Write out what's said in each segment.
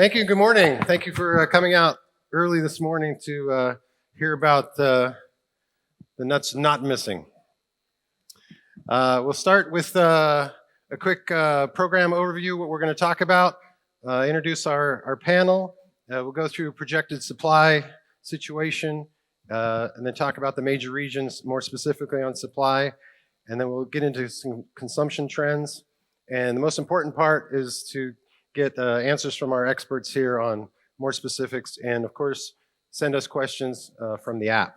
Thank you. Good morning. Thank you for coming out early this morning to hear about the nuts not missing. We'll start with a quick program overview, what we're going to talk about, introduce our panel. We'll go through projected supply situation, and then talk about the major regions, more specifically on supply. And then we'll get into some consumption trends. And the most important part is to get answers from our experts here on more specifics, and of course, send us questions from the app.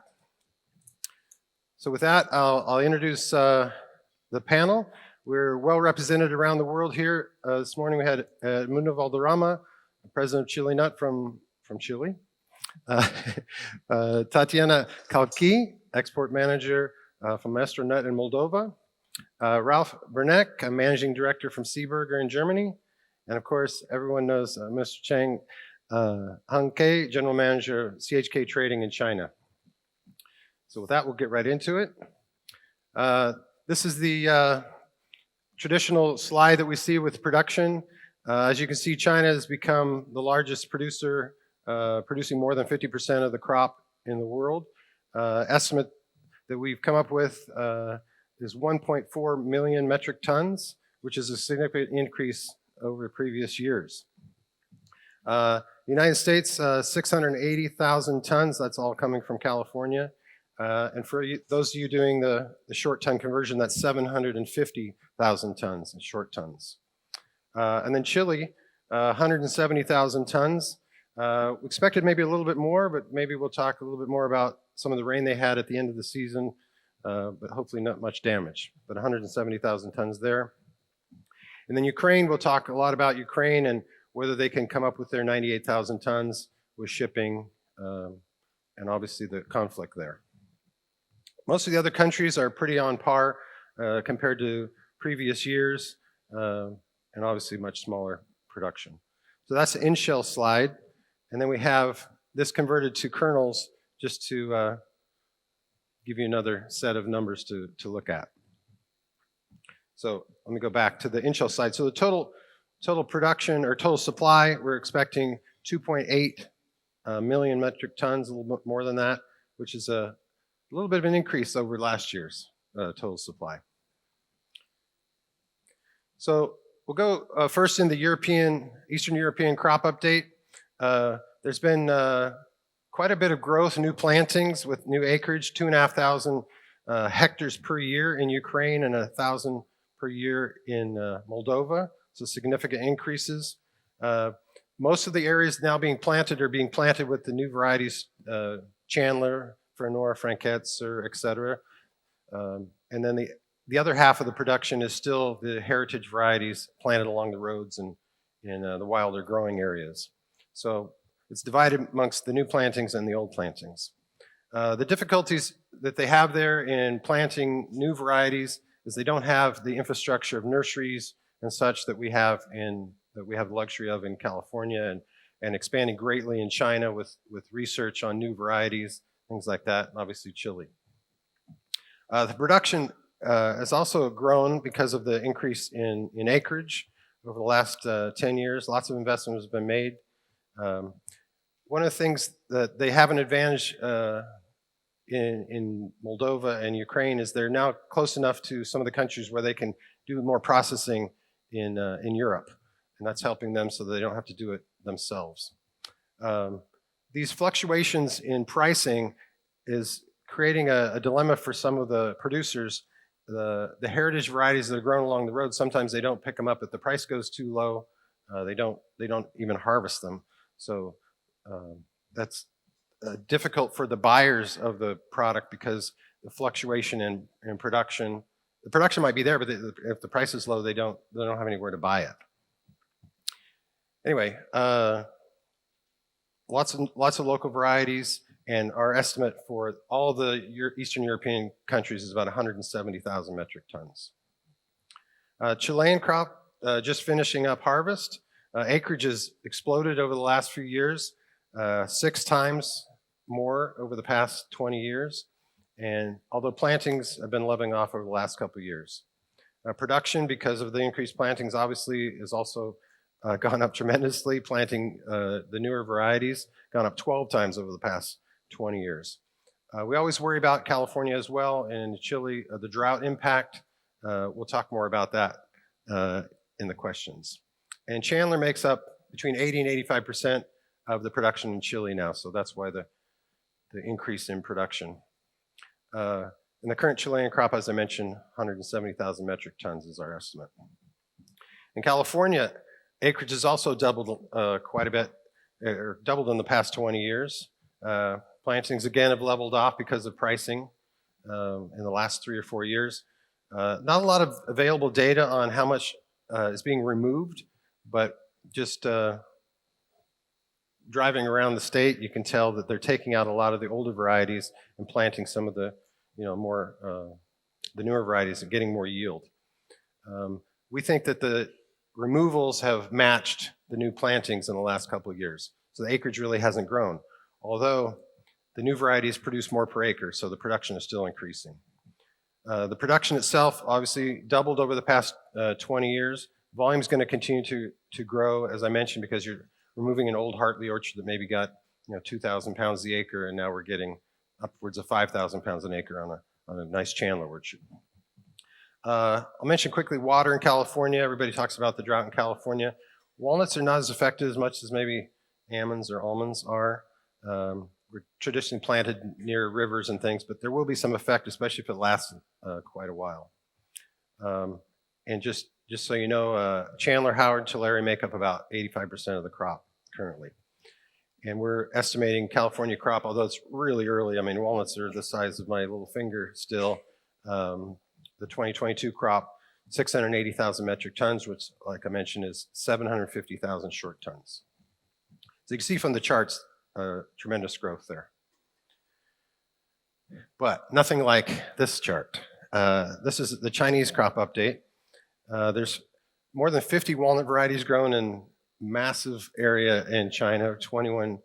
So with that, I'll introduce the panel. We're well represented around the world here. This morning we had Edmundo Valderrama, president of Chile Nut from Chile. Tatiana Kalki, export manager from Maestro Nut in Moldova. Ralph Berneck, a managing director from Seeberger in Germany. And of course, everyone knows Mr. Cheng Hangke, general manager of CHK Trading in China. So with that, we'll get right into it. This is the traditional slide that we see with production. As you can see, China has become the largest producer, producing more than 50% of the crop in the world. Estimate that we've come up with is 1.4 million metric tons, which is a significant increase over previous years. The United States, 680,000 tons. That's all coming from California. And for those of you doing the short ton conversion, that's 750,000 tons in short tons. And then Chile, 170,000 tons. Expected maybe a little bit more, but maybe we'll talk a little bit more about some of the rain they had at the end of the season, but hopefully not much damage. But 170,000 tons there. And then Ukraine, we'll talk a lot about Ukraine and whether they can come up with their 98,000 tons with shipping and obviously the conflict there. Most of the other countries are pretty on par compared to previous years and obviously much smaller production. So that's the in-shell slide. And then we have this converted to kernels just to give you another set of numbers to look at. So let me go back to the in-shell side. So the total production or total supply, we're expecting 2.8 million metric tons, a little bit more than that, which is a little bit of an increase over last year's total supply. So we'll go first in the Eastern European crop update. There's been quite a bit of growth, new plantings with new acreage, 2,500 hectares per year in Ukraine and 1,000 per year in Moldova, so significant increases. Most of the areas now being planted are being planted with the new varieties, Chandler, Frenor, Franketzer, etc. And then the other half of the production is still the heritage varieties planted along the roads and in the wilder growing areas. So it's divided amongst the new plantings and the old plantings. The difficulties that they have there in planting new varieties is they don't have the infrastructure of nurseries and such that we have the luxury of in California and expanding greatly in China with research on new varieties, things like that, and obviously Chile. The production has also grown because of the increase in acreage over the last 10 years. Lots of investment has been made. One of the things that they have an advantage in Moldova and Ukraine is they're now close enough to some of the countries where they can do more processing in Europe, and that's helping them so they don't have to do it themselves. These fluctuations in pricing is creating a dilemma for some of the producers. The heritage varieties that are grown along the road, sometimes they don't pick them up if the price goes too low. They don't even harvest them. So that's difficult for the buyers of the product because the fluctuation in production, the production might be there, but if the price is low, they don't have anywhere to buy it. Anyway, lots of local varieties, and our estimate for all the Eastern European countries is about 170,000 metric tons. Chilean crop just finishing up harvest. Acreage has exploded over the last few years, 6 times more over the past 20 years. And although plantings have been leveling off over the last couple of years. Production, because of the increased plantings, obviously is also gone up tremendously, planting the newer varieties, gone up 12 times over the past 20 years. We always worry about California as well, and Chile, the drought impact. We'll talk more about that in the questions. And Chandler makes up between 80 and 85% of the production in Chile now, so that's why the increase in production. And the current Chilean crop, as I mentioned, 170,000 metric tons is our estimate. In California, acreage has also doubled quite a bit, or doubled in the past 20 years. Plantings again have leveled off because of pricing in the last 3 or 4 years. Not a lot of available data on how much is being removed, but just driving around the state, you can tell that they're taking out a lot of the older varieties and planting some of the, more the newer varieties and getting more yield. We think that the removals have matched the new plantings in the last couple of years, so the acreage really hasn't grown. Although the new varieties produce more per acre, so the production is still increasing. The production itself obviously doubled over the past 20 years. Volume is going to continue to grow, as I mentioned, because you're removing an old Hartley orchard that maybe got 2,000 pounds the acre, and now we're getting upwards of 5,000 pounds an acre on a nice Chandler orchard. I'll mention quickly water in California. Everybody talks about the drought in California. Walnuts are not as affected as much as maybe almonds or almonds are. We're traditionally planted near rivers and things, but there will be some effect, especially if it lasts quite a while. And just so you know, Chandler, Howard, Tulare make up about 85% of the crop currently. And we're estimating California crop, although it's really early. I mean, walnuts are the size of my little finger still. The 2022 crop, 680,000 metric tons, which, like I mentioned, is 750,000 short tons. So you can see from the charts, tremendous growth there. But nothing like this chart. This is the Chinese crop update. There's more than 50 walnut varieties grown in massive area in China, 21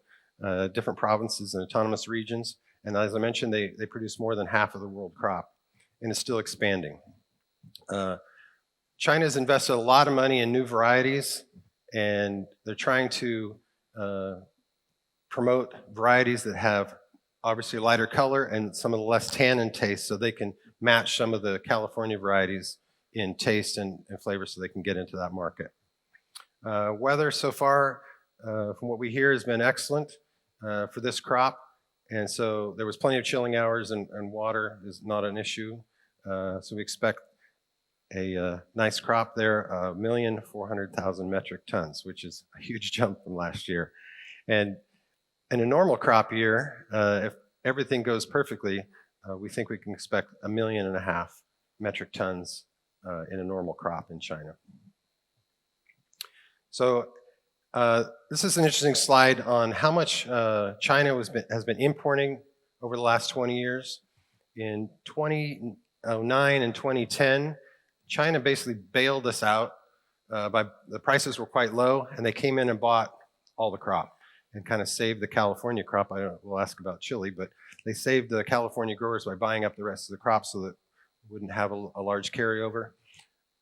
different provinces and autonomous regions. And as I mentioned, they produce more than half of the world crop, and it's still expanding. China's invested a lot of money in new varieties, and they're trying to promote varieties that have obviously lighter color and some of the less tannin taste, so they can match some of the California varieties in taste and flavor, so they can get into that market. Weather so far, from what we hear, has been excellent for this crop, and so there was plenty of chilling hours, and water is not an issue. So we expect a nice crop there, 1,400,000 metric tons, which is a huge jump from last year. And in a normal crop year, if everything goes perfectly, we think we can expect 1.5 million metric tons in a normal crop in China. So this is an interesting slide on how much China has been importing over the last 20 years. In 2009 and 2010, China basically bailed us out. The prices were quite low, and they came in and bought all the crop and kind of saved the California crop. We'll ask about Chile, but they saved the California growers by buying up the rest of the crop so that we wouldn't have a large carryover.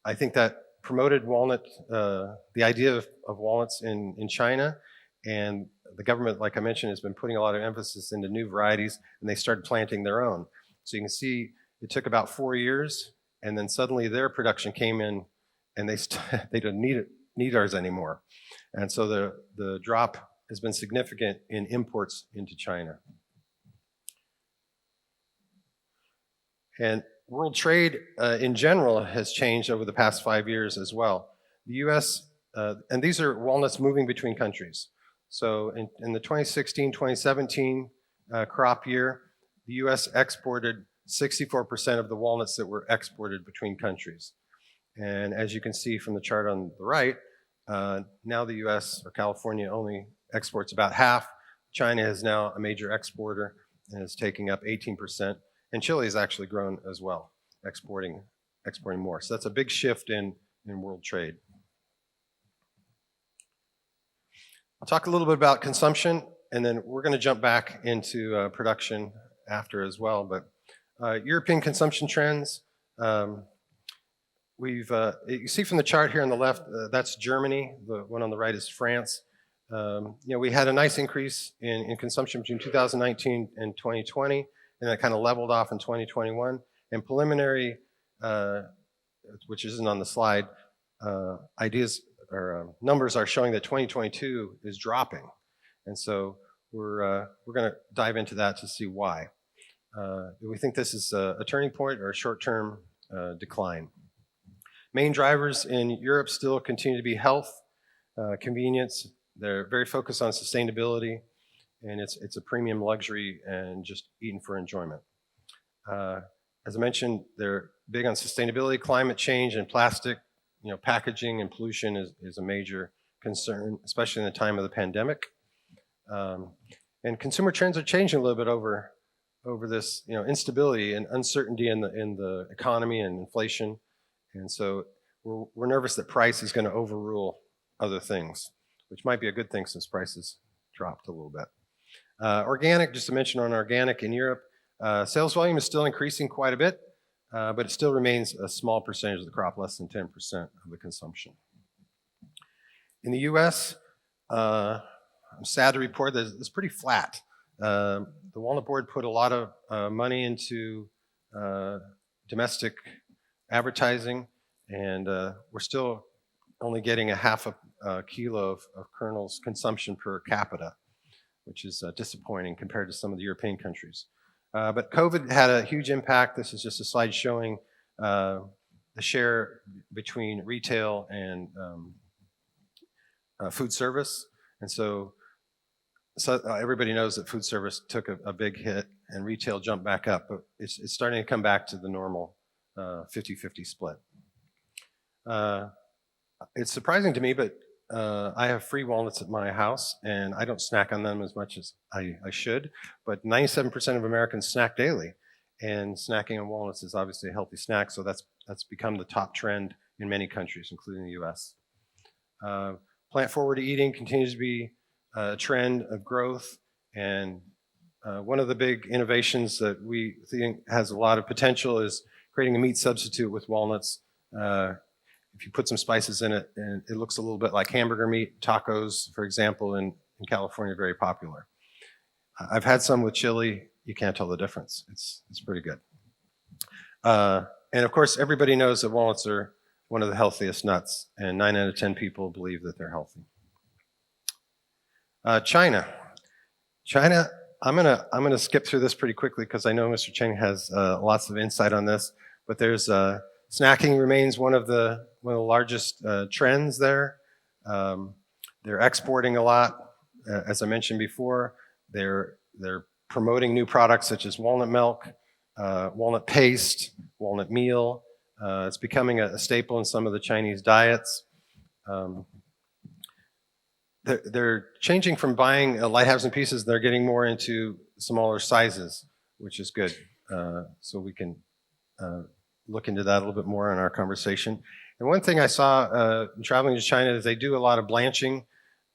I think that promoted walnut, the idea of walnuts in China, and the government, like I mentioned, has been putting a lot of emphasis into new varieties, and they started planting their own. So you can see it took about 4 years, and then suddenly their production came in, and they don't need ours anymore. And so the drop has been significant in imports into China. And world trade in general has changed over the past 5 years as well. The U.S., and these are walnuts moving between countries. So in the 2016-2017 crop year, the U.S. exported 64% of the walnuts that were exported between countries. And as you can see from the chart on the right, now the U.S. or California only exports about half. China is now a major exporter and is taking up 18%. And Chile has actually grown as well, exporting more. So that's a big shift in world trade. I'll talk a little bit about consumption, and then we're going to jump back into production after as well. But European consumption trends, you see from the chart here on the left, that's Germany. The one on the right is France. We had a nice increase in consumption between 2019 and 2020, and that kind of leveled off in 2021. And preliminary, which isn't on the slide, ideas or numbers are showing that 2022 is dropping. And so we're going to dive into that to see why. Do we think this is a turning point or a short-term decline? Main drivers in Europe still continue to be health, convenience. They're very focused on sustainability, and it's a premium luxury and just eating for enjoyment. As I mentioned, they're big on sustainability, climate change, and plastic. Packaging and pollution is a major concern, especially in the time of the pandemic. And consumer trends are changing a little bit over this, instability and uncertainty in the economy and inflation. And so we're nervous that price is going to overrule other things, which might be a good thing since prices dropped a little bit. Organic, just to mention on organic in Europe, sales volume is still increasing quite a bit, but it still remains a small percentage of the crop, less than 10% of the consumption. In the U.S., I'm sad to report that it's pretty flat. The Walnut Board put a lot of money into domestic advertising, and we're still only getting a half a kilo of kernels consumption per capita, which is disappointing compared to some of the European countries. But COVID had a huge impact. This is just a slide showing the share between retail and food service. And so everybody knows that food service took a big hit and retail jumped back up, but it's starting to come back to the normal 50-50 split. It's surprising to me, but I have free walnuts at my house, and I don't snack on them as much as I should, but 97% of Americans snack daily, and snacking on walnuts is obviously a healthy snack, so that's become the top trend in many countries, including the U.S. Plant-forward eating continues to be a trend of growth, and one of the big innovations that we think has a lot of potential is creating a meat substitute with walnuts. If you put some spices in it, and it looks a little bit like hamburger meat. Tacos, for example, in California, are very popular. I've had some with chili. You can't tell the difference. It's pretty good. And of course, everybody knows that walnuts are one of the healthiest nuts, and 9 out of 10 people believe that they're healthy. China, I'm gonna skip through this pretty quickly because I know Mr. Cheng has lots of insight on this. But there's snacking remains one of the largest trends there. They're exporting a lot, as I mentioned before. They're promoting new products such as walnut milk, walnut paste, walnut meal. It's becoming a staple in some of the Chinese diets. They're changing from buying light halves and pieces. They're getting more into smaller sizes, which is good. So we can look into that a little bit more in our conversation. And one thing I saw traveling to China is they do a lot of blanching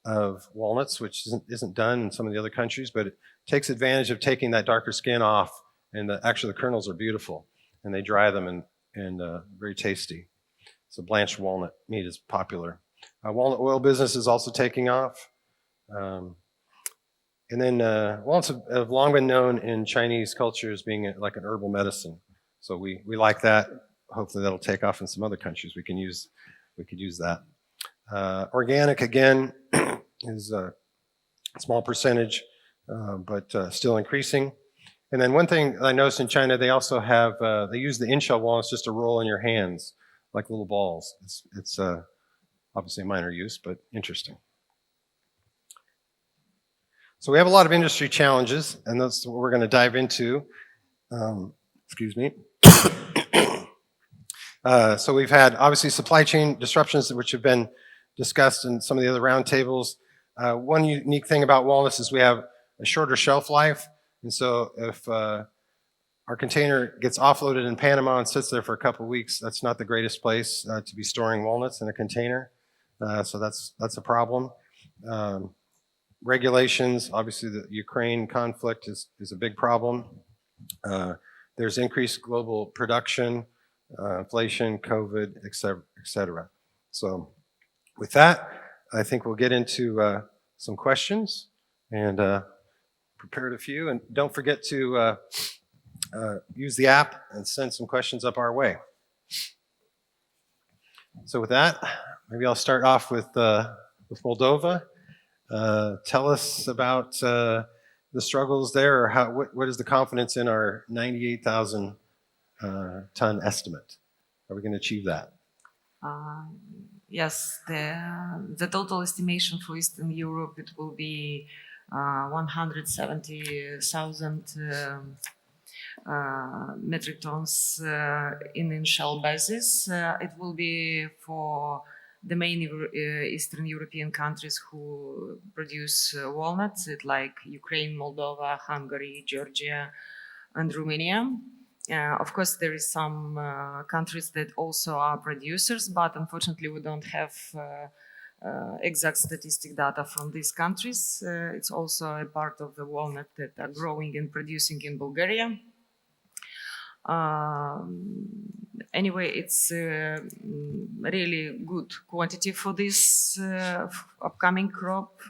of walnuts, which isn't done in some of the other countries, but it takes advantage of taking that darker skin off. And actually the kernels are beautiful, and they dry them and very tasty. So blanched walnut meat is popular. Walnut oil business is also taking off. And then walnuts have long been known in Chinese culture as being like an herbal medicine. So we like that. Hopefully that'll take off in some other countries. We could use that. Organic again is a small percentage, but still increasing. And then one thing I noticed in China, they also have they use the in-shell walnuts just to roll in your hands like little balls. It's obviously a minor use, but interesting. So we have a lot of industry challenges, and that's what we're going to dive into. Excuse me. So we've had obviously supply chain disruptions, which have been discussed in some of the other roundtables. One unique thing about walnuts is we have a shorter shelf life, and so if our container gets offloaded in Panama and sits there for a couple of weeks, that's not the greatest place to be storing walnuts in a container. So that's a problem. Regulations, obviously the Ukraine conflict is a big problem. There's increased global production inflation, COVID, et cetera. So with that, I think we'll get into some questions and prepared a few. And don't forget to use the app and send some questions up our way. So with that, maybe I'll start off with Moldova. Tell us about the struggles there, or what is the confidence in our 98,000 ton estimate? Are we going to achieve that? Yes, the total estimation for Eastern Europe, it will be 170,000 metric tons in initial basis. It will be for the main Eastern European countries who produce walnuts, like Ukraine, Moldova, Hungary, Georgia, and Romania. Of course, there is some countries that also are producers, but unfortunately we don't have exact statistic data from these countries. It's also a part of the walnut that are growing and producing in Bulgaria. Anyway, it's really good quantity for this upcoming crop.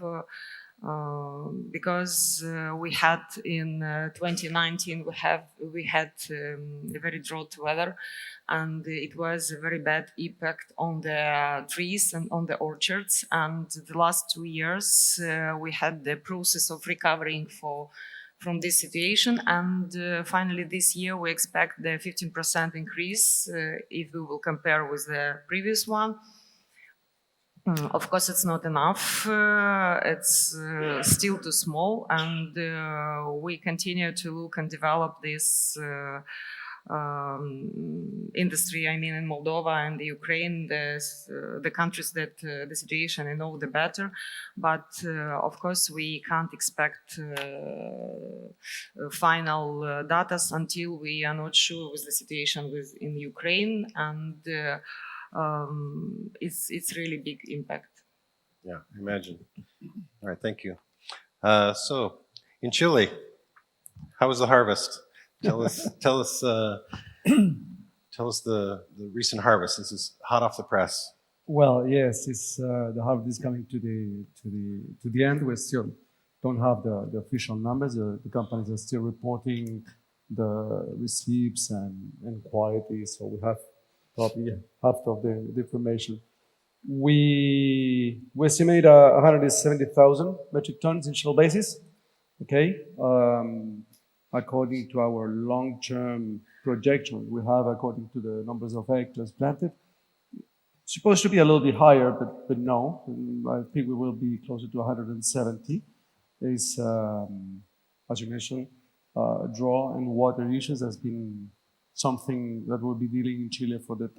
Because we had in 2019 we had very drought weather, and it was a very bad impact on the trees and on the orchards. And the last 2 years we had the process of recovering from this situation, and finally this year we expect the 15% increase if we will compare with the previous one. Of course, it's not enough. It's still too small, and we continue to look and develop this industry. I mean, in Moldova and the Ukraine, the countries that the situation I know the better. But of course, we can't expect final data until we are not sure with the situation in Ukraine, and it's really big impact. Yeah, I imagine. All right, thank you. So, in Chile, how was the harvest? Tell us the recent harvest. This is hot off the press. Well, yes, it's the harvest is coming to the end. We still don't have the official numbers. The companies are still reporting the receipts and quality, so we have probably half of the information. We estimate 170,000 metric tons initial basis. Okay, according to our long-term projection, we have according to the numbers of hectares planted. Supposed to be a little bit higher, but no, I think we will be closer to 170. Is as you mentioned, drought and water issues has been something that we'll be dealing in Chile for the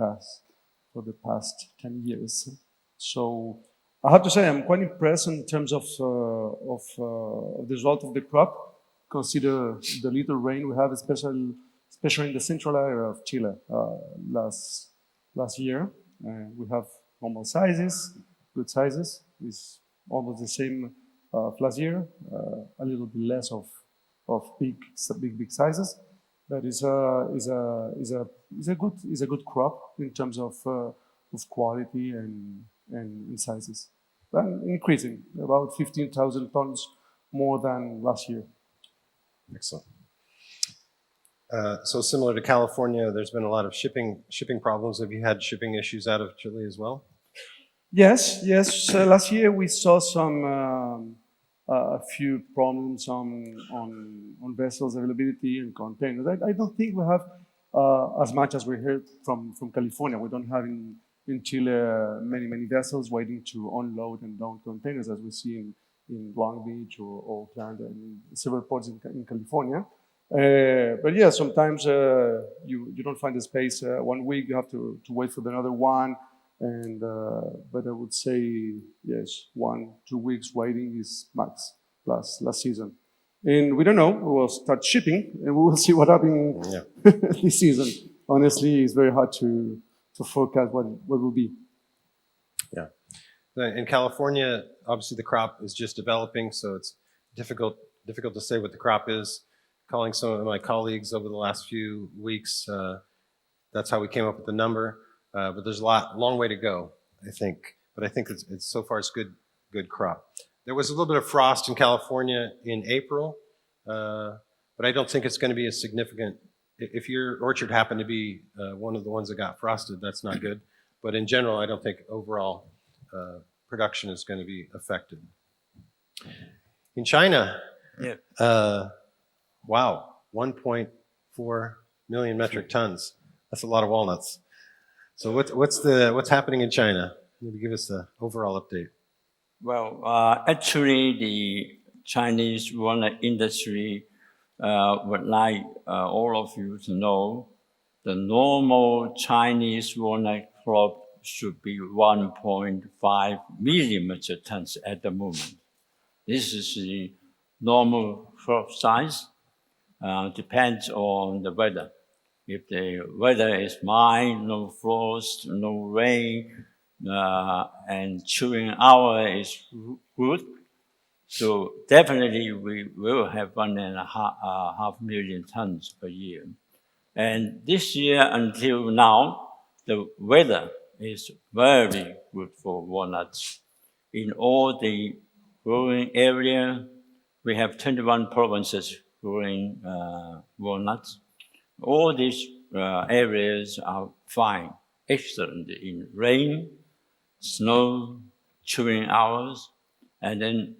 past 10 years. So I have to say I'm quite impressed in terms of the result of the crop. Consider the little rain we have, especially in the central area of Chile last year. We have normal sizes, good sizes. It's almost the same last year, a little bit less of big sizes. But it's a good crop in terms of quality and sizes. And increasing about 15,000 tons more than last year. Excellent. So similar to California, there's been a lot of shipping problems. Have you had shipping issues out of Chile as well? Yes. Last year we saw a few problems on vessels availability and containers. I don't think we have as much as we heard from California. We don't have in Chile many vessels waiting to unload and load containers as we see in Long Beach or Oakland and several ports in California. But yeah, sometimes you don't find the space 1 week. You have to wait for another one. And but I would say yes, 1-2 weeks waiting is max plus last season. And we don't know. We will start shipping, and we will see what happens this season. Honestly, it's very hard to forecast what will be. Yeah. In California, obviously the crop is just developing, so it's difficult to say what the crop is. Calling some of my colleagues over the last few weeks, that's how we came up with the number. But there's a long way to go, I think. But I think it's so far it's good crop. There was a little bit of frost in California in April, but I don't think it's going to be a significant. If your orchard happened to be one of the ones that got frosted, that's not good. But in general, I don't think overall production is going to be affected. In China, wow, 1.4 million metric tons. That's a lot of walnuts. So what's happening in China? Maybe give us the overall update. Well, actually, the Chinese walnut industry would like all of you to know the normal Chinese walnut crop should be 1.5 million metric tons at the moment. This is the normal crop size. Depends on the weather. If the weather is mild, no frost, no rain, and chewing hour is good, so definitely we will have 1.5 million tons per year. And this year until now, the weather is very good for walnuts. In all the growing area, we have 21 provinces growing walnuts. All these areas are fine, excellent in rain, snow, chewing hours, and then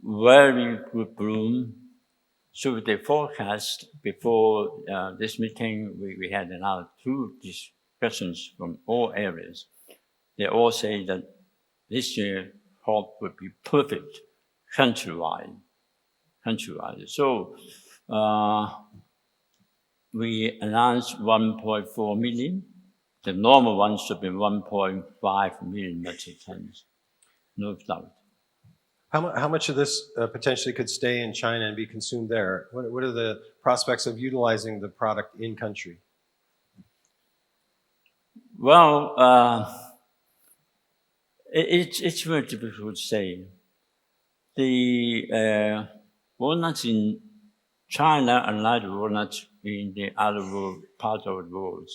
very good bloom. So the forecast before this meeting, we had another 2 discussions from all areas. They all say that this year crop would be perfect countrywide. So we announced 1.4 million. The normal one should be 1.5 million metric tons, no doubt. How much of this potentially could stay in China and be consumed there? What are the prospects of utilizing the product in country? Well, it's very difficult to say. The walnuts in China are like walnuts in the other part of the world.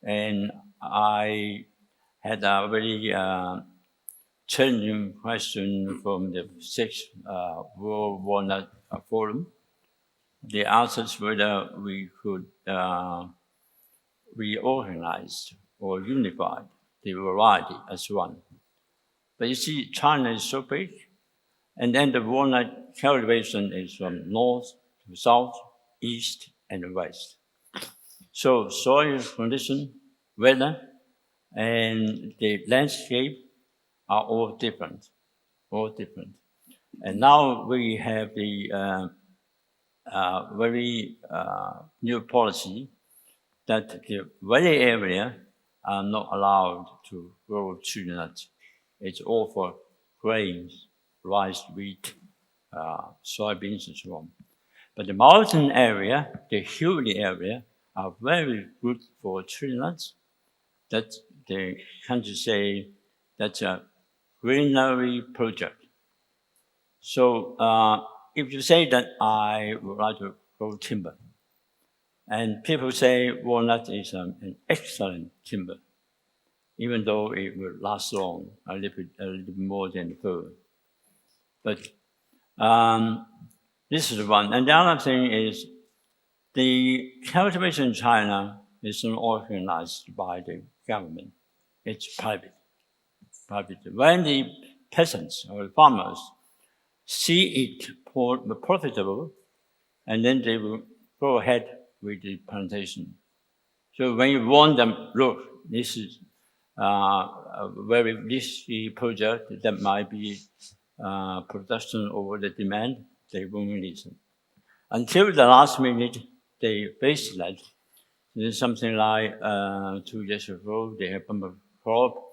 And I had a very challenging question from the 6th World Walnut Forum. They asked us whether we could reorganize or unify the variety as one. But you see, China is so big, and then the walnut cultivation is from north to south, east, and west. So soil condition, weather, and the landscape are all different. And now we have the very new policy that the valley area are not allowed to grow tree nuts. It's all for grains, rice, wheat, soybeans, and so on. But the mountain area, the hilly area, are very good for tree nuts. That the country say that's a greenery project. So if you say that I would like to grow timber, and people say walnut is an excellent timber, even though it will last long, a little bit more than fir. But this is one. And the other thing is the cultivation in China is not organized by the government. It's private. When the peasants or the farmers see it profitable, and then they will go ahead with the plantation. So when you warn them, look, this is a very risky project that might be production over the demand, they won't listen. Until the last minute, they face that. Then something like 2 years ago, they have bumper crop,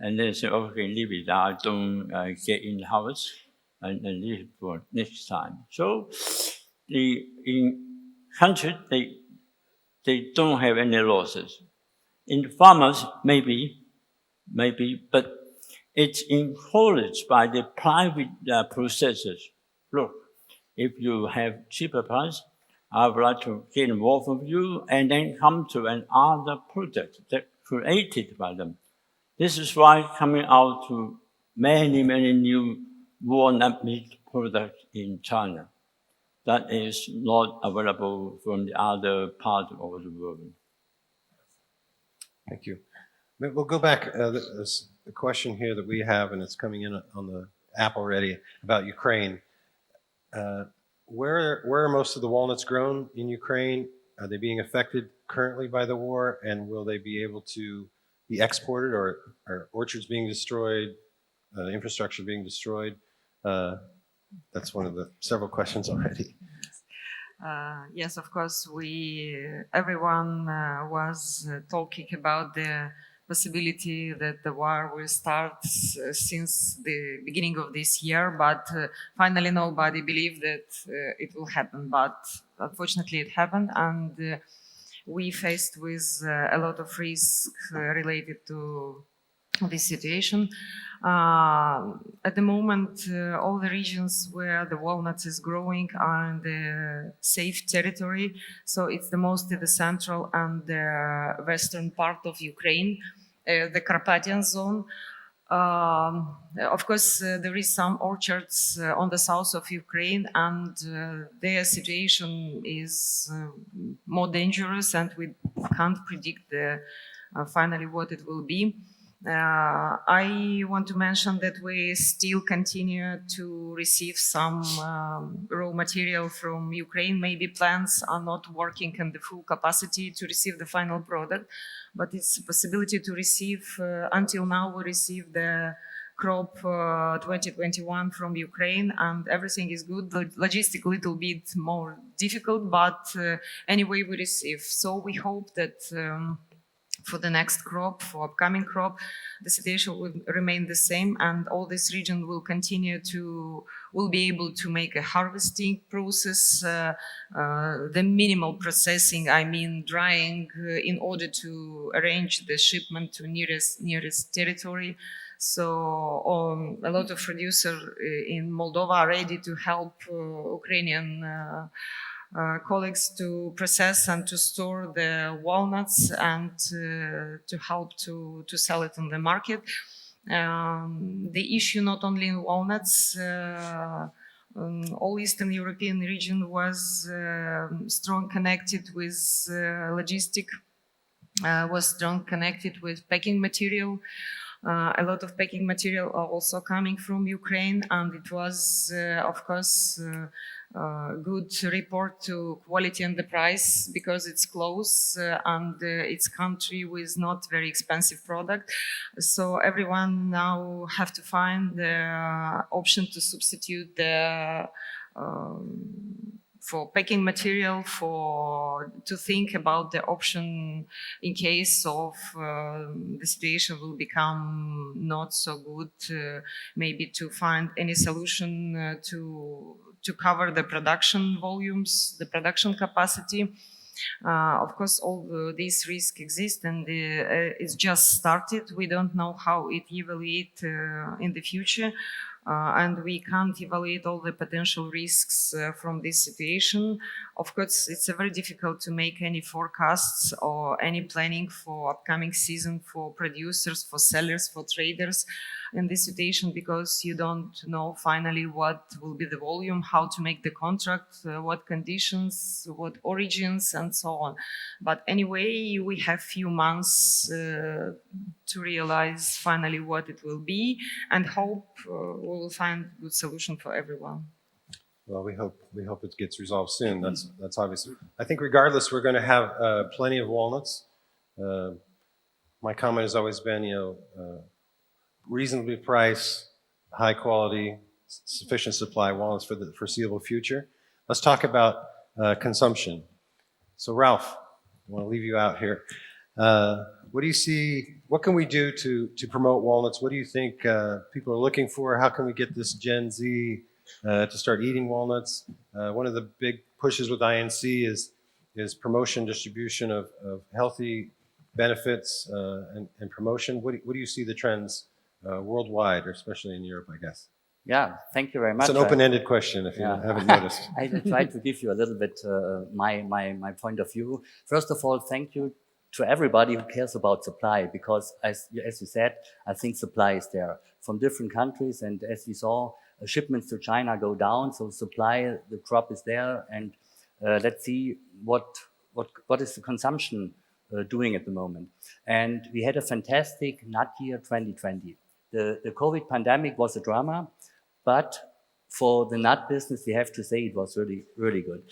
and then say, okay, leave it. I don't get in the house, and leave it for next time. So in country, they don't have any losses. In the farmers, maybe, but it's encouraged by the private processors. Look, if you have cheaper price, I would like to get involved with you and then come to another project that created by them. This is why coming out to many, many new walnut meat products in China that is not available from the other part of the world. Thank you. We'll go back. There's a question here that we have, and it's coming in on the app already, about Ukraine. Where are most of the walnuts grown in Ukraine? Are they being affected currently by the war, and will they be able to be exported, or are orchards being destroyed, infrastructure being destroyed? That's one of the several questions already. Yes, of course, everyone was talking about the possibility that the war will start since the beginning of this year, but finally nobody believed that it will happen. But unfortunately, it happened, and we faced with a lot of risk related to this situation. At the moment, all the regions where the walnuts is growing are in the safe territory. So it's mostly the central and the western part of Ukraine, the Carpathian zone. Of course, there is some orchards on the south of Ukraine, and their situation is more dangerous, and we can't predict finally what it will be. I want to mention that we still continue to receive some raw material from Ukraine. Maybe plants are not working in the full capacity to receive the final product, but it's a possibility to receive. Until now, we received the crop 2021 from Ukraine, and everything is good. The logistic a little bit more difficult, but anyway, we receive. So we hope that for the next crop, for upcoming crop, the situation will remain the same, and all this region will be able to make a harvesting process, the minimal processing, I mean drying, in order to arrange the shipment to nearest territory. So a lot of producers in Moldova are ready to help Ukrainian colleagues to process and to store the walnuts and to help to sell it in the market. The issue not only in walnuts, all Eastern European region was strong connected with was strong connected with packing material. A lot of packing material are also coming from Ukraine, and it was, of course, good report to quality and the price, because it's close and it's country with not very expensive product. So everyone now have to find the option to substitute the for packing material, to think about the option in case of the situation will become not so good, maybe to find any solution to cover the production volumes, the production capacity. Of course, all these risks exist, and it's just started. We don't know how it evaluate in the future. And we can't evaluate all the potential risks from this situation. Of course, it's very difficult to make any forecasts or any planning for upcoming season for producers, for sellers, for traders in this situation, because you don't know finally what will be the volume, how to make the contract, what conditions, what origins, and so on. But anyway, we have few months to realize finally what it will be, and hope we will find a good solution for everyone. Well, we hope it gets resolved soon. That's obvious. I think regardless, we're going to have plenty of walnuts. My comment has always been, reasonably priced, high quality, sufficient supply walnuts for the foreseeable future. Let's talk about consumption. So Ralph, I want to leave you out here. What do you see? What can we do to promote walnuts? What do you think people are looking for? How can we get this Gen Z to start eating walnuts? One of the big pushes with INC is promotion, distribution of healthy benefits and promotion. What do you see the trends worldwide, or especially in Europe, I guess? Yeah, thank you very much. It's an open-ended question, if you Yeah. haven't noticed. I will try to give you a little bit my point of view. First of all, thank you to everybody who cares about supply, because as you said, I think supply is there from different countries, and as we saw, shipments to China go down, so supply, the crop is there, and let's see what is the consumption doing at the moment. And we had a fantastic nut year 2020. The COVID pandemic was a drama, but for the nut business, we have to say it was really, really good.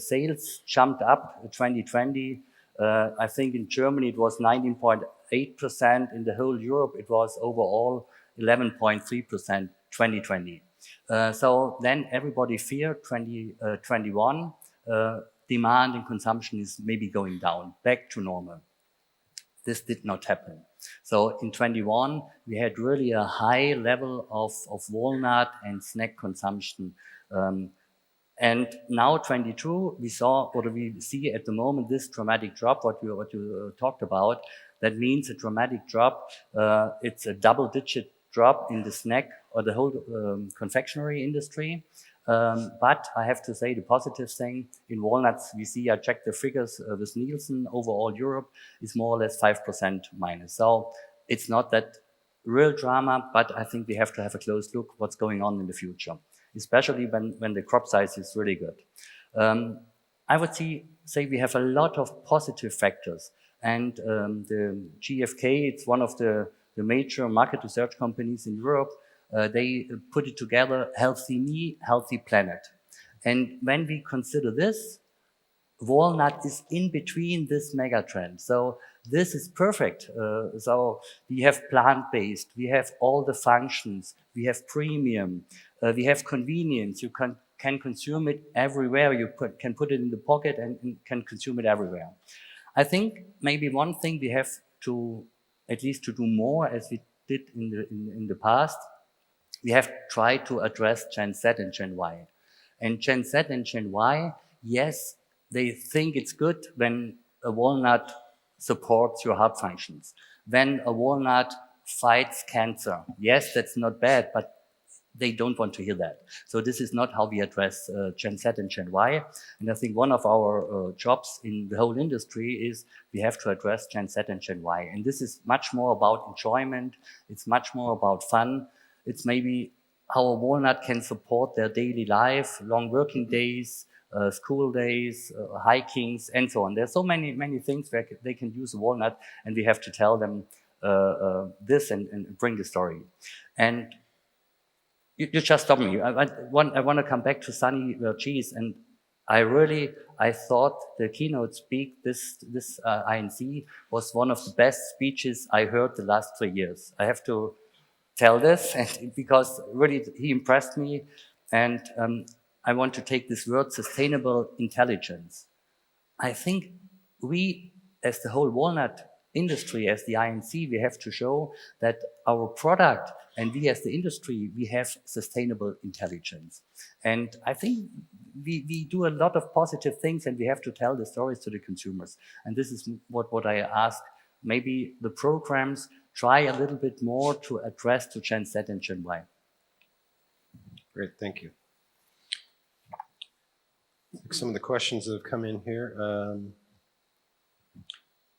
Sales jumped up 2020. I think in Germany it was 19.8%. In the whole Europe, it was overall 11.3% 2020. So then everybody feared 2021. Demand and consumption is maybe going down, back to normal. This did not happen. So in 21, we had really a high level of walnut and snack consumption. And now 22, we see at the moment this dramatic drop, what you talked about. That means a dramatic drop. It's a double-digit drop in the snack or the whole confectionery industry. But I have to say the positive thing, in walnuts, we see, I checked the figures with Nielsen, overall Europe is more or less 5% minus. So it's not that real drama, but I think we have to have a close look what's going on in the future, especially when the crop size is really good. I would say we have a lot of positive factors, and the GfK, it's one of the major market research companies in Europe. They put it together, healthy me, healthy planet. And when we consider this, walnut is in between this mega trend. So this is perfect. So we have plant-based, we have all the functions, we have premium, we have convenience. You can consume it everywhere. You can put it in the pocket and can consume it everywhere. I think maybe one thing we have to, at least to do more as we did in the past, we have tried to address Gen Z and Gen Y. And Gen Z and Gen Y, yes, they think it's good when a walnut supports your heart functions. When a walnut fights cancer, yes, that's not bad, but they don't want to hear that. So this is not how we address Gen Z and Gen Y. And I think one of our jobs in the whole industry is we have to address Gen Z and Gen Y. And this is much more about enjoyment. It's much more about fun. It's maybe how a walnut can support their daily life, long working days, school days, hikings, and so on. There's so many things where they can use a walnut, and we have to tell them this and bring the story. And you just stop me. I want to come back to sunny cheese, and I thought the keynote speak, this INC was one of the best speeches I heard the last 3 years. I have to tell this, and because really he impressed me, and I want to take this word sustainable intelligence. I think we, as the whole walnut industry, as the INC, we have to show that our product and we as the industry, we have sustainable intelligence. And I think we do a lot of positive things, and we have to tell the stories to the consumers. And this is what I ask. Maybe the programs try a little bit more to address to Gen Z and Gen Y. Great, thank you. Some of the questions that have come in here.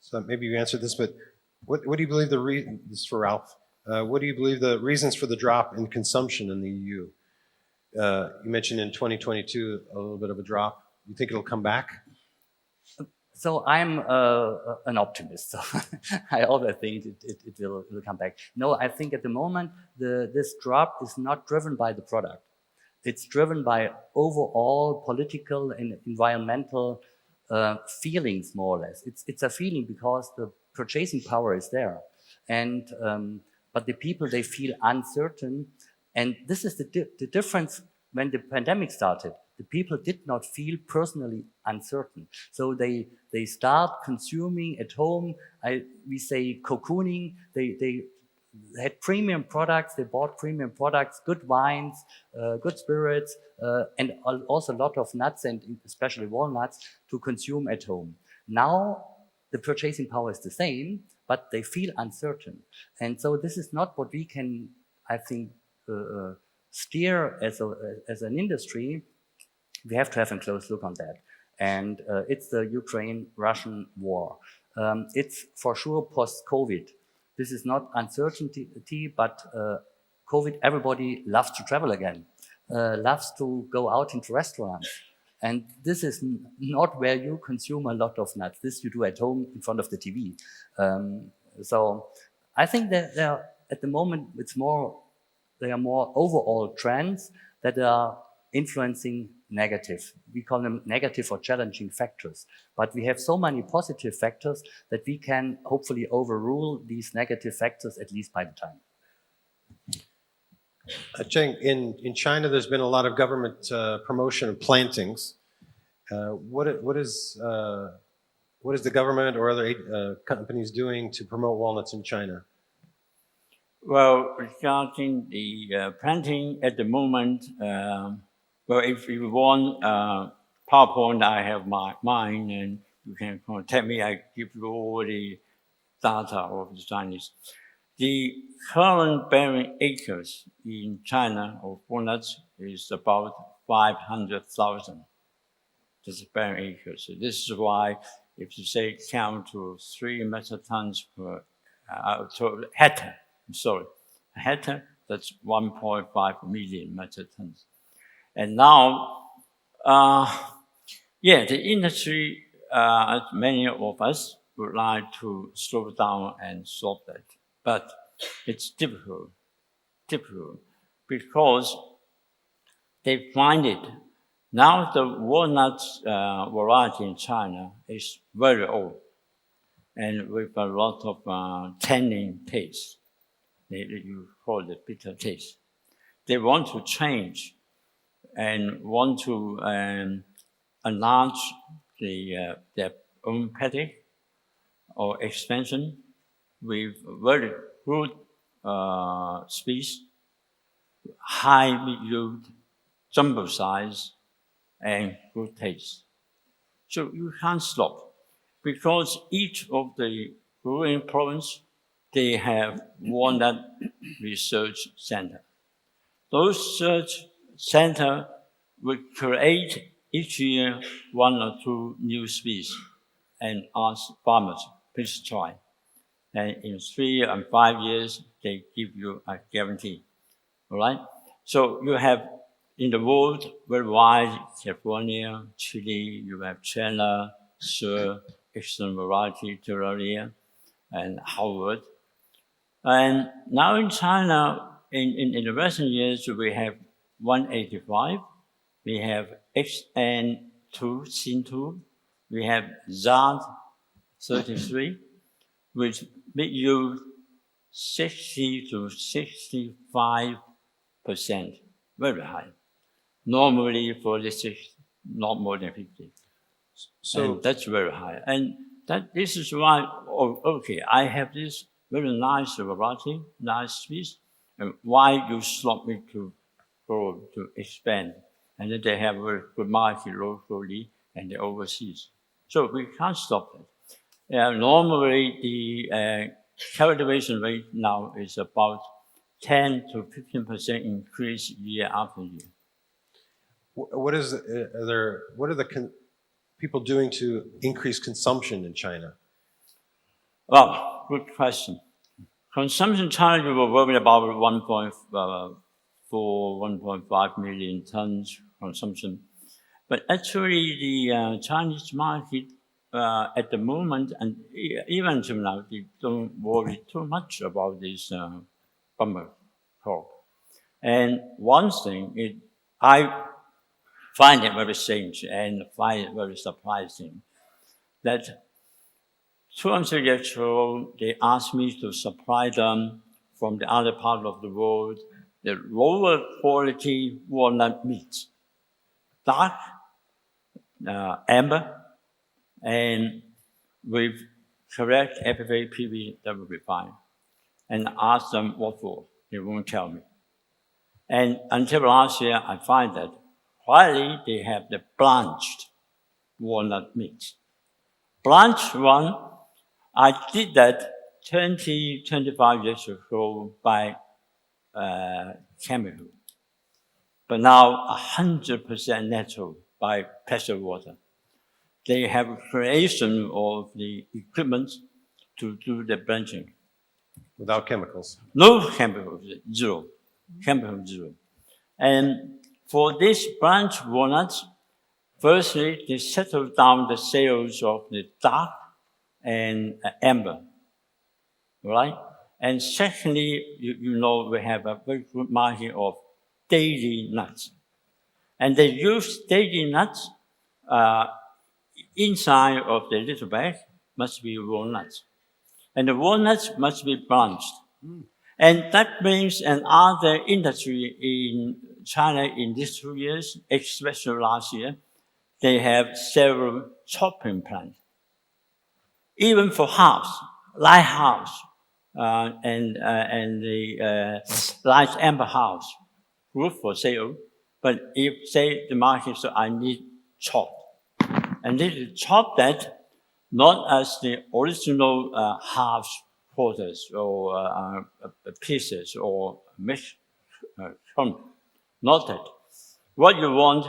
So maybe you answered this, but what do you believe this is for Ralph. What do you believe the reasons for the drop in consumption in the EU? You mentioned in 2022 a little bit of a drop. You think it'll come back? So I'm an optimist. So I always think it will come back. No, I think at the moment this drop is not driven by the product. It's driven by overall political and environmental feelings, more or less. It's a feeling because the purchasing power is there, and but the people, they feel uncertain, and this is the difference. When the pandemic started, the people did not feel personally uncertain, so they start consuming at home. We say cocooning. They had premium products. They bought premium products, good wines, good spirits, and also a lot of nuts and especially walnuts to consume at home. Now the purchasing power is the same, but they feel uncertain, and so this is not what we can, I think, steer as an industry, we have to have a close look on that. And it's the Ukraine-Russian war. It's for sure post-COVID. This is not uncertainty, but COVID, everybody loves to travel again, loves to go out into restaurants. And this is not where you consume a lot of nuts. This you do at home in front of the TV. So I think that at the moment, there are more overall trends that are influencing negative. We call them negative or challenging factors. But we have so many positive factors that we can hopefully overrule these negative factors, at least by the time. Cheng, in China, there's been a lot of government promotion of plantings. What is the government or other companies doing to promote walnuts in China? Well, regarding the planting at the moment, well, if you want PowerPoint, I have mine, and you can contact me. I give you all the data of the Chinese. The current bearing acres in China of walnuts is about 500,000. This is bearing acres. So this is why, if you say count to 3 metric tons per hectare, a hectare, that's 1.5 million metric tons. And now, the industry, as many of us, would like to slow down and solve that. But it's difficult because they find it. Now the walnut variety in China is very old and with a lot of tannin taste. You call it bitter taste. They want to change and want to enlarge their own paddock or expansion with very good species, high yield, jumbo size, and good taste. So you can't stop because each of the growing province, they have walnut research center. Those research center will create each year 1 or 2 new species and ask farmers, please try. And in 3 and 5 years, they give you a guarantee. All right? So you have in the world worldwide, California, Chile, you have China, Sir, excellent variety, Carriere, and Howard. And now in China, in the recent years, we have 185, we have XN2, Sin2, we have ZAD 33, which make you 60 to 65%, very high. Normally 46, not more than 50. So and that's very high. And this is why, I have this very nice variety, nice species, and why you stop me to grow, to expand. And then they have very good market locally and the overseas. So we can't stop that. Normally the cultivation rate now is about 10 to 15% increase year after year. What are the people doing to increase consumption in China? Well, good question. Consumption in China, we were worried about 1.4, 1.5 million tons consumption. But actually, the Chinese market at the moment, and even until now, they don't worry too much about this bumper crop. And one thing, I find it very strange and find it very surprising that 200 years ago, they asked me to supply them from the other part of the world the lower quality walnut meat, dark, amber, and with correct FFA PV, that would be fine. And ask them what for, they won't tell me. And until last year, I find that quietly they have the blanched walnut meat. Blanched one, I did that 20, 25 years ago by chemical. but now 100% natural by pressure water. They have creation of the equipment to do the branching. Without chemicals. No chemicals, zero. Chemical zero. And for this branch walnuts, firstly, they settle down the sales of the dark and amber, right? And secondly, you know we have a very good market of daily nuts. And they use daily nuts inside of the little bag must be walnuts. And the walnuts must be branched. And that brings another industry in China in these 2 years, especially last year. They have several chopping plants. Even for house, light house, and the light amber house, good for sale. But if say the market, so I need chop, and need to chop that not as the original half quarters or pieces or mixed chunk, not that. What you want,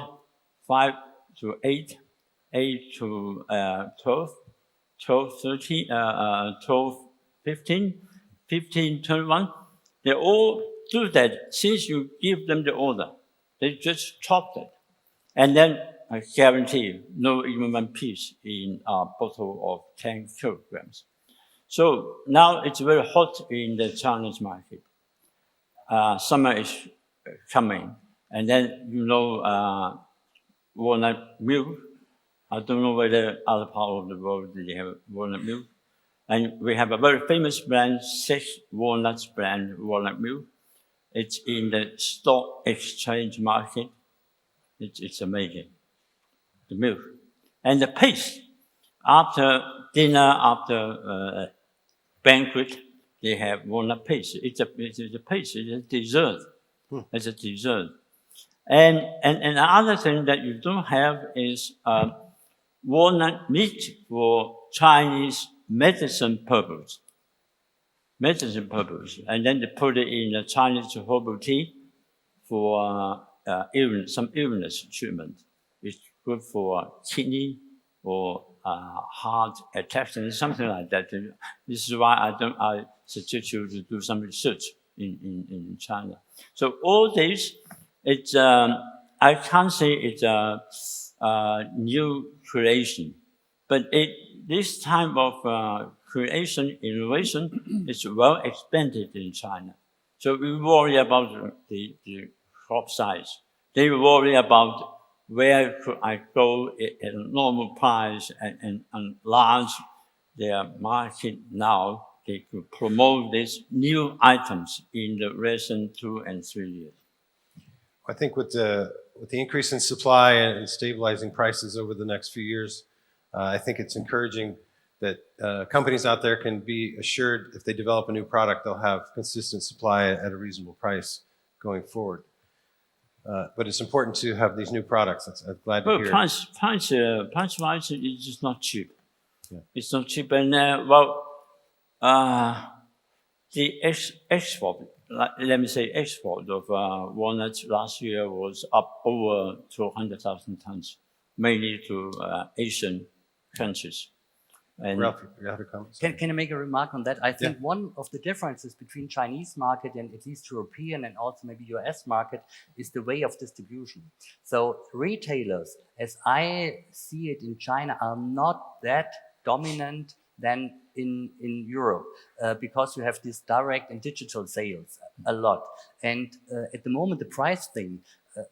5 to 8, 8 to 12, 12, 13, 12, 15, 15, 21. They all do that since you give them the order. They just chop it. And then I guarantee you, no even one piece in a bottle of 10 kilograms. So now it's very hot in the Chinese market. Summer is coming. And then, you know, walnut milk. I don't know whether other part of the world they have walnut milk. And we have a very famous brand, 6 Walnuts brand walnut milk. It's in the stock exchange market. It's amazing, the milk. And the paste, after dinner, after banquet, they have walnut paste. It's a paste, it's a dessert. It's a dessert. And another thing that you don't have is walnut meat for Chinese medicine purpose. Medicine purpose. And then they put it in a Chinese herbal tea for some illness treatment. It's good for kidney or heart attacks and something like that. This is why I suggest you to do some research in China. So all this, it's I can't say it's a new creation, but this type of creation, innovation is well expanded in China. So we worry about the crop size. They worry about where could I go at a normal price and enlarge their market now. They could promote these new items in the recent 2 and 3 years. I think with the increase in supply and stabilizing prices over the next few years, I think it's encouraging that companies out there can be assured if they develop a new product, they'll have consistent supply at a reasonable price going forward. But it's important to have these new products. I'm glad to hear. Price-wise, it's just not cheap. Yeah. It's not cheap, and the export, let me say, export of walnuts last year was up over 200,000 tons, mainly to Asian countries. And Ralph, you have a comment? Can I make a remark on that? I think one of the differences between Chinese market and at least European and also maybe US market is the way of distribution. So retailers, as I see it in China, are not that dominant than in Europe because you have this direct and digital sales a lot. And at the moment, the price thing,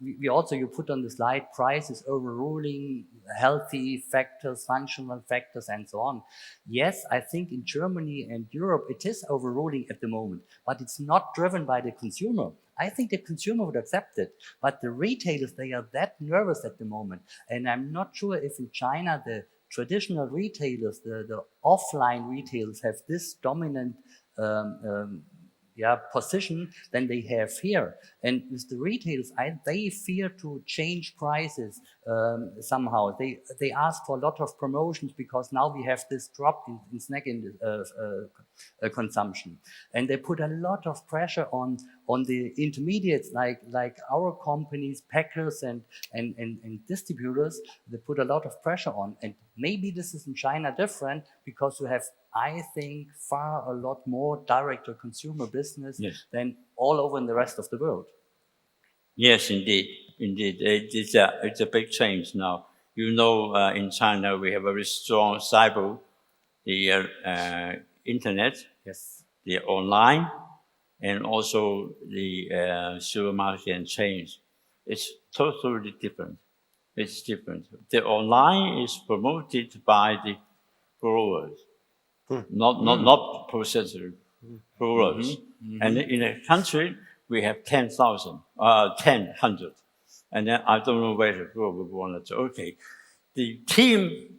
we also, you put on the slide, price is overruling healthy factors, functional factors, and so on. Yes, I think in Germany and Europe, it is overruling at the moment, but it's not driven by the consumer. I think the consumer would accept it, but the retailers, they are that nervous at the moment. And I'm not sure if in China, the traditional retailers, the offline retailers have this dominant position than they have here. And with the retailers, they fear to change prices somehow. They ask for a lot of promotions because now we have this drop in snack consumption, and they put a lot of pressure on the intermediates like our companies, packers and distributors. They put a lot of pressure on, and maybe this is in China different because you have, I think, far a lot more direct to consumer business than all over in the rest of the world. Yes, indeed. It's a big change now. You know, in China, we have a very strong cyber, the internet, the online, and also the supermarket and chains. It's totally different. It's different. The online is promoted by the growers, not processors, growers. And in a country, we have 1,000, and then I don't know where to go with walnuts. Okay, the team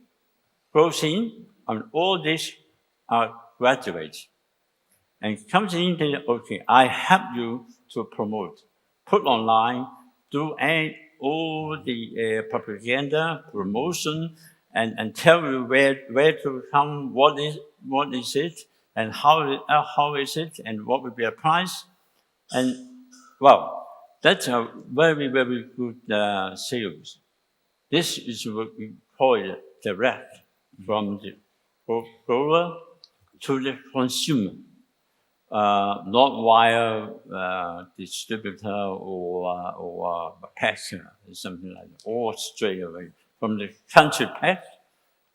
goes in, and all these are graduates, and comes in. Okay, I help you to promote, put online, do all the propaganda, promotion, and tell you where to come, what is it, and how is it, and what will be a price. And well, that's a very, very good sales. This is what we call it direct from the grower to the consumer, not via distributor or packer, something like that, or straight away from the country pack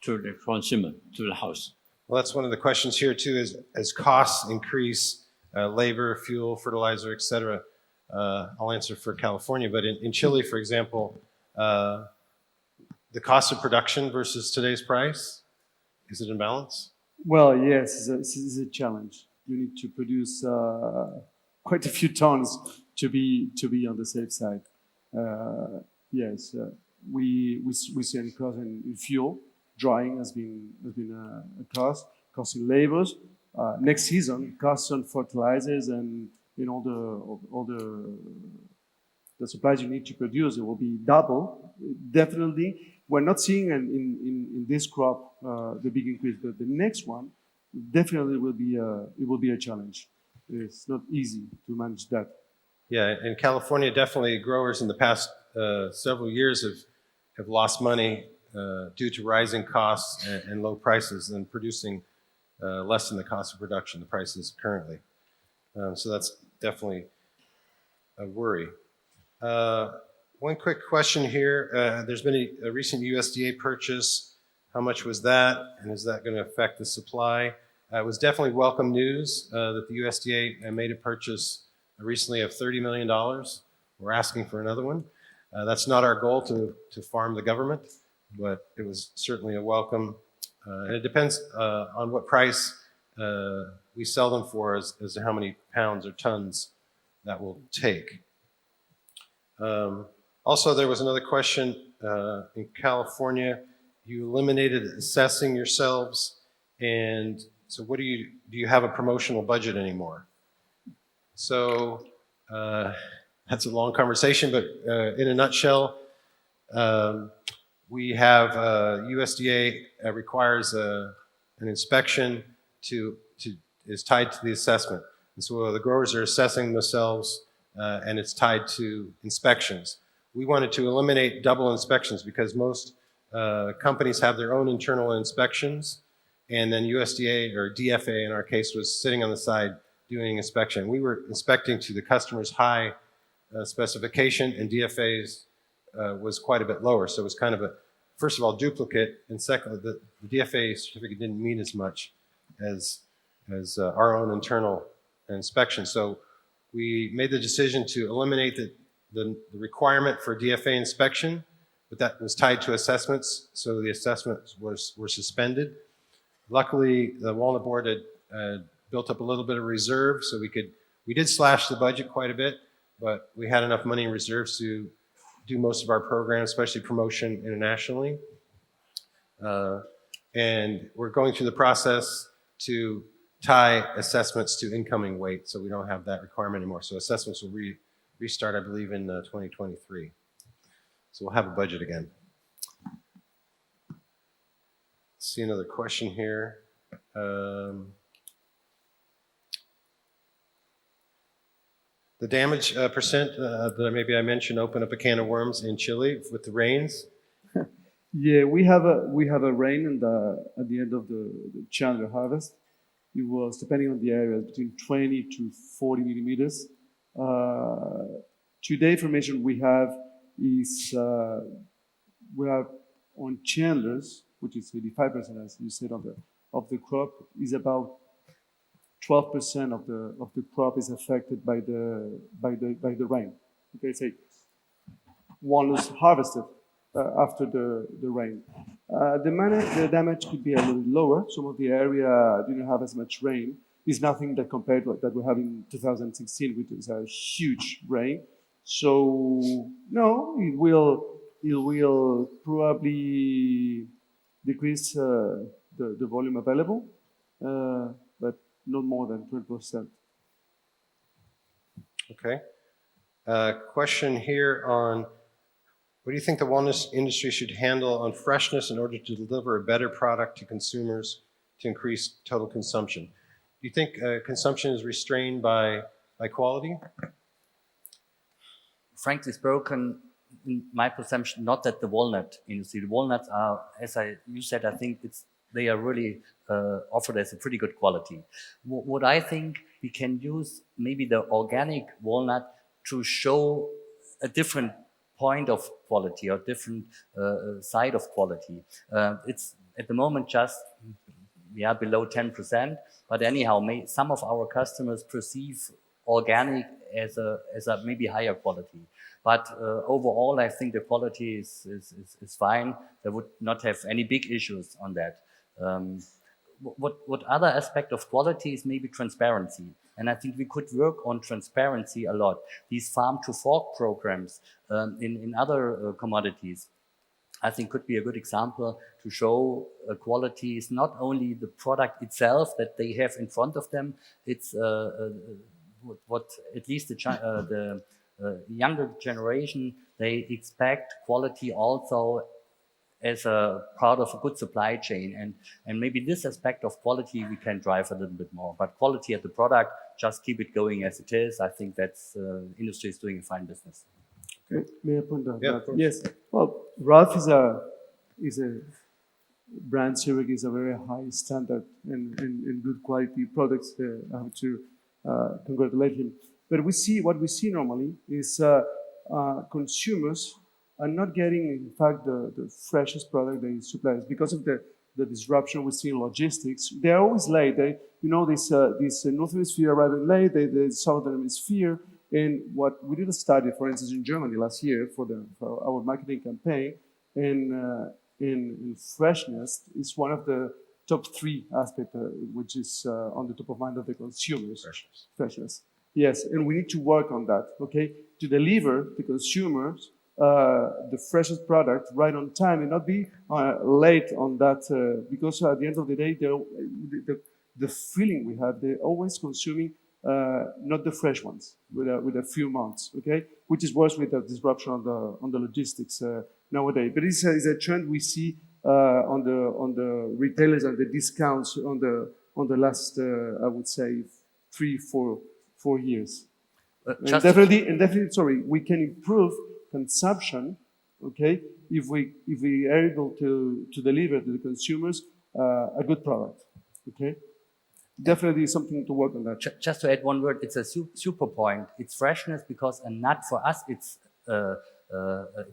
to the consumer, to the house. Well, that's one of the questions here too, is as costs increase, labor, fuel, fertilizer, et cetera. I'll answer for California, but in Chile, for example, the cost of production versus today's price, is it in balance? Well, yes, it's a challenge. You need to produce quite a few tons to be on the safe side. Yes, we see a cost in fuel. Drying has been a cost in labors. Next season, costs on fertilizers and all the supplies you need to produce, it will be double. Definitely, we're not seeing in this crop the big increase, but the next one definitely will be a challenge. It's not easy to manage that. Yeah, in California, definitely growers in the past several years have lost money due to rising costs and low prices and producing less than the cost of production, the prices currently. So that's definitely a worry. One quick question here. There's been a recent USDA purchase. How much was that? And is that going to affect the supply? It was definitely welcome news that the USDA made a purchase recently of $30 million. We're asking for another one. That's not our goal to farm the government, but it was certainly a welcome. And it depends on what price we sell them for as to how many pounds or tons that will take. Also, there was another question in California. You eliminated assessing yourselves, and so what do you have a promotional budget anymore? So that's a long conversation, but in a nutshell, we have USDA requires an inspection is tied to the assessment. And so the growers are assessing themselves and it's tied to inspections. We wanted to eliminate double inspections because most companies have their own internal inspections, and then USDA or DFA in our case was sitting on the side doing inspection. We were inspecting to the customer's high specification, and DFA's was quite a bit lower. So it was kind of a, first of all, duplicate, and secondly, the DFA certificate didn't mean as much as our own internal inspection. So we made the decision to eliminate the requirement for DFA inspection, but that was tied to assessments, so the assessments were suspended. Luckily, the Walnut Board had built up a little bit of reserve, so we did slash the budget quite a bit, but we had enough money in reserves to do most of our programs, especially promotion internationally. And we're going through the process to tie assessments to incoming weight, so we don't have that requirement anymore. So assessments will restart, I believe, in 2023. So we'll have a budget again. Let's see another question here. The damage percent that maybe I mentioned opened up a can of worms in Chile with the rains. Yeah, we have a rain at the end of the Chandler harvest. It was, depending on the area, between 20 to 40 millimeters. Today, information we have is we have on Chandler's, which is 85%, as you said, of the crop, is about 12% of the crop is affected by the rain. Okay, say walnuts harvested after the rain. The damage could be a little lower. Some of the area didn't have as much rain. It's nothing that compared to that we have in 2016, which is a huge rain. So no, it will probably decrease the volume available, but not more than 20%. Okay. Question here on what do you think the walnut industry should handle on freshness in order to deliver a better product to consumers to increase total consumption? Do you think consumption is restrained by quality? Frankly spoken, in my perception, not that the walnut industry. The walnuts are, as you said, I think they are really offered as a pretty good quality. What I think we can use maybe the organic walnut to show a different point of quality or different side of quality. It's at the moment just below 10%, but anyhow, some of our customers perceive organic as a maybe higher quality. But overall, I think the quality is fine. They would not have any big issues on that. What other aspect of quality is maybe transparency. And I think we could work on transparency a lot. These farm-to-fork programs in other commodities, I think could be a good example to show quality is not only the product itself that they have in front of them, it's what at least the younger generation, they expect quality also as a part of a good supply chain. And maybe this aspect of quality we can drive a little bit more. But quality of the product, just keep it going as it is. I think that's industry is doing a fine business. Okay. May I point out? Yeah, of course. Yes. Well, Ralph is a brand. Zurich is a very high standard and good quality products. I have to congratulate him. But what we see normally is consumers are not getting, in fact, the freshest product they supply because of the disruption we see in logistics. They're always late. This northern hemisphere arriving late, the southern hemisphere. And what we did a study, for instance, in Germany last year for our marketing campaign, and in freshness is one of the top 3 aspects, which is on the top of mind of the consumers. Freshness. Yes, and we need to work on that, okay, to deliver the consumers the freshest product right on time and not be late on that, because at the end of the day, the feeling we have, they're always consuming not the fresh ones with a few months, okay, which is worse with the disruption on the logistics nowadays. But it's a trend we see on the retailers and the discounts on the last, I would say, 3-4 years. And definitely, sorry, we can improve consumption, okay, if we are able to deliver to the consumers a good product, okay. Definitely something to work on that. Just to add one word, it's a super point. It's freshness because a nut for us, it's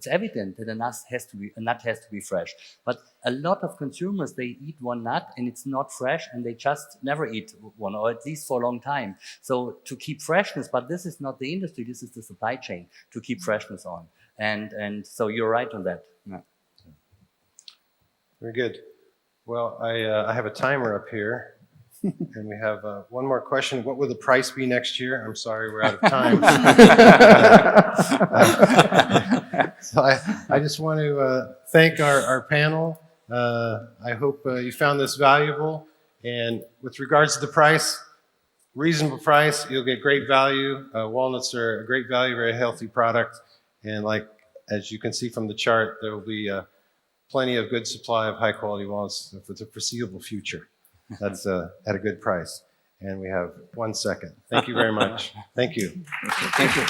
evident that a nut has to be fresh. But a lot of consumers, they eat one nut and it's not fresh and they just never eat one, or at least for a long time. So to keep freshness, but this is not the industry, this is the supply chain to keep freshness on. And so you're right on that. Yeah. Very good. Well, I have a timer up here. And we have one more question. What will the price be next year? I'm sorry, we're out of time. So I just want to thank our panel. I hope you found this valuable. And with regards to the price, reasonable price, you'll get great value. Walnuts are a great value, very healthy product. And like, as you can see from the chart, there will be plenty of good supply of high quality walnuts for the foreseeable future. That's at a good price. And we have 1 second. Thank you very much. Thank you. Thank you.